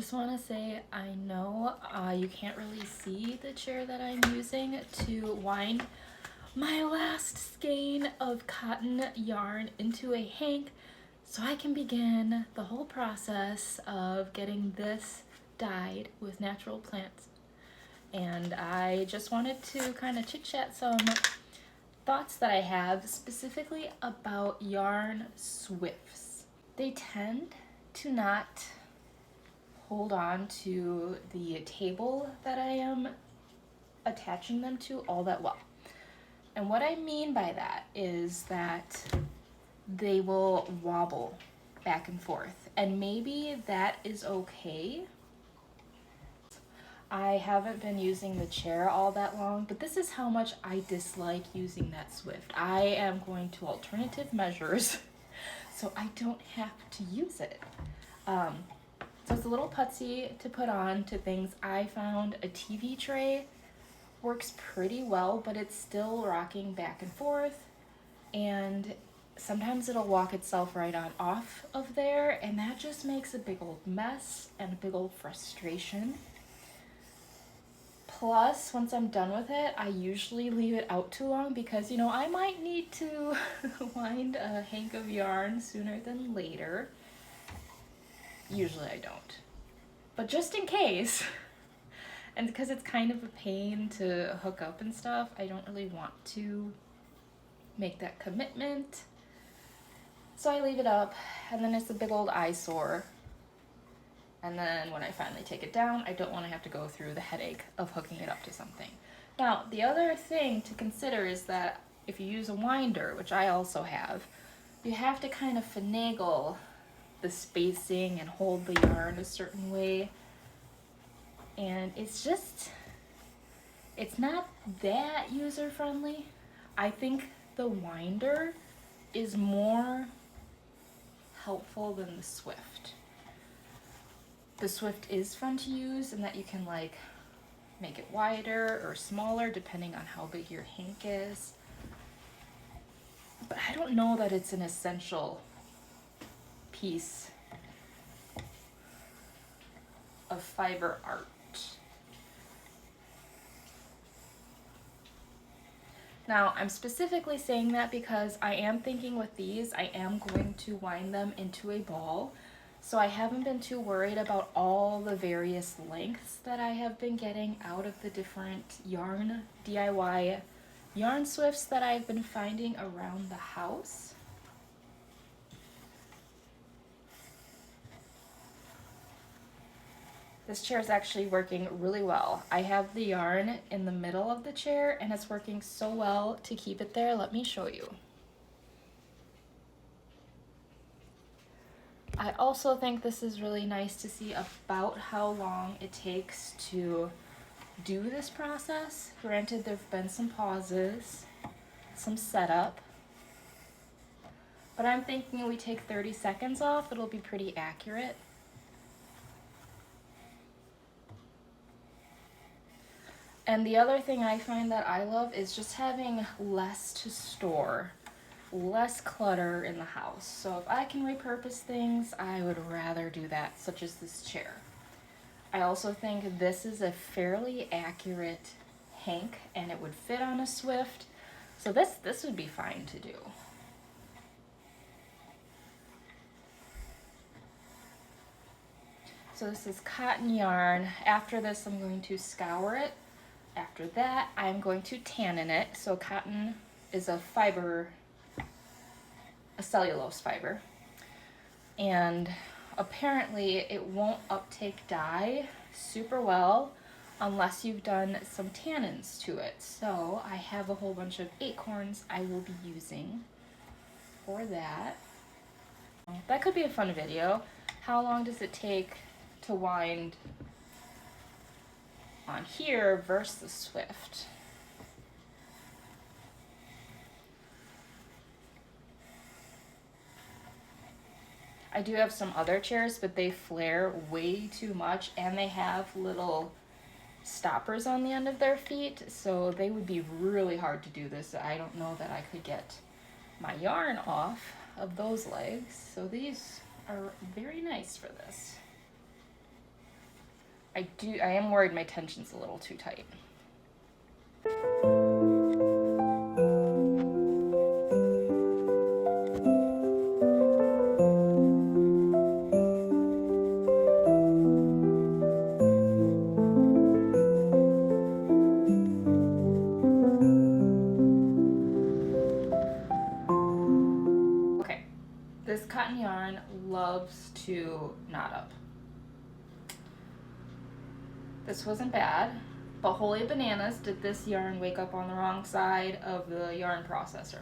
just want to say I know you can't really see the chair that I'm using to wind my last skein of cotton yarn into a hank so I can begin the whole process of getting this dyed with natural plants. And I just wanted to kind of chit chat some thoughts that I have specifically about yarn swifts. They tend to not hold on to the table that I am attaching them to all that well. And what I mean by that is that they will wobble back and forth, and maybe that is okay. I haven't been using the chair all that long, but this is how much I dislike using that Swift. I am going to alternative measures so I don't have to use it. So it's a little putsy to put on to things. I found a TV tray works pretty well, but it's still rocking back and forth, and sometimes it'll walk itself right on off of there, and that just makes a big old mess and a big old frustration. Plus, once I'm done with it, I usually leave it out too long because, you know, I might need to wind a hank of yarn sooner than later. Usually I don't. But just in case, and because it's kind of a pain to hook up and stuff, I don't really want to make that commitment. So I leave it up, and then it's a big old eyesore. And then when I finally take it down, I don't want to have to go through the headache of hooking it up to something. Now, the other thing to consider is that if you use a winder, which I also have, you have to kind of finagle the spacing and hold the yarn a certain way. And it's not that user-friendly. I think the winder is more helpful than the Swift. The Swift is fun to use in that you can like make it wider or smaller depending on how big your hank is. But I don't know that it's an essential piece of fiber art. Now, I'm specifically saying that because I am thinking with these, I am going to wind them into a ball. So I haven't been too worried about all the various lengths that I have been getting out of the different DIY yarn swifts that I've been finding around the house. This chair is actually working really well. I have the yarn in the middle of the chair and it's working so well to keep it there. Let me show you. I also think this is really nice to see about how long it takes to do this process. Granted, there have been some pauses, some setup, but I'm thinking we take 30 seconds off, it'll be pretty accurate. And the other thing I find that I love is just having less to store, less clutter in the house. So if I can repurpose things, I would rather do that, such as this chair. I also think this is a fairly accurate hank and it would fit on a Swift. So this would be fine to do. So this is cotton yarn. After this, I'm going to scour it. After that, I'm going to tannin it. So cotton is a fiber, a cellulose fiber. And apparently it won't uptake dye super well unless you've done some tannins to it. So I have a whole bunch of acorns I will be using for that. That could be a fun video. How long does it take to wind on here versus the Swift? I do have some other chairs, but they flare way too much and they have little stoppers on the end of their feet, so they would be really hard to do this. I don't know that I could get my yarn off of those legs, so these are very nice for this. I am worried my tension's a little too tight. Okay, this cotton yarn loves to knot up. This wasn't bad, but holy bananas did this yarn wake up on the wrong side of the yarn processor.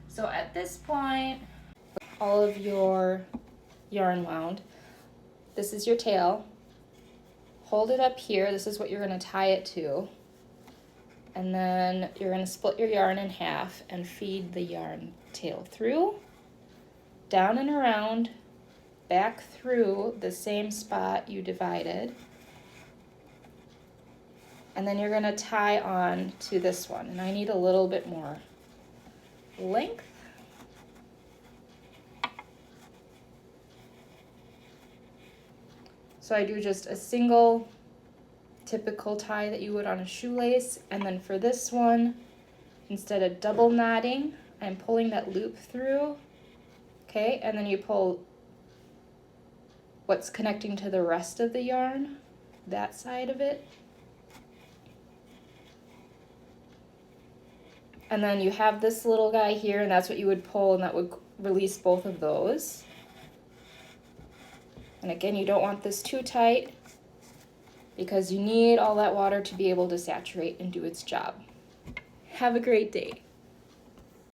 So at this point, all of your yarn wound, this is your tail. Hold it up here, this is what you're gonna tie it to. And then you're gonna split your yarn in half and feed the yarn tail through, down and around, back through the same spot you divided. And then you're gonna tie on to this one. And I need a little bit more length. So I do just a single typical tie that you would on a shoelace. And then for this one, instead of double knotting, I'm pulling that loop through. Okay, and then you pull what's connecting to the rest of the yarn, that side of it. And then you have this little guy here, and that's what you would pull, and that would release both of those. And again, you don't want this too tight because you need all that water to be able to saturate and do its job. Have a great day.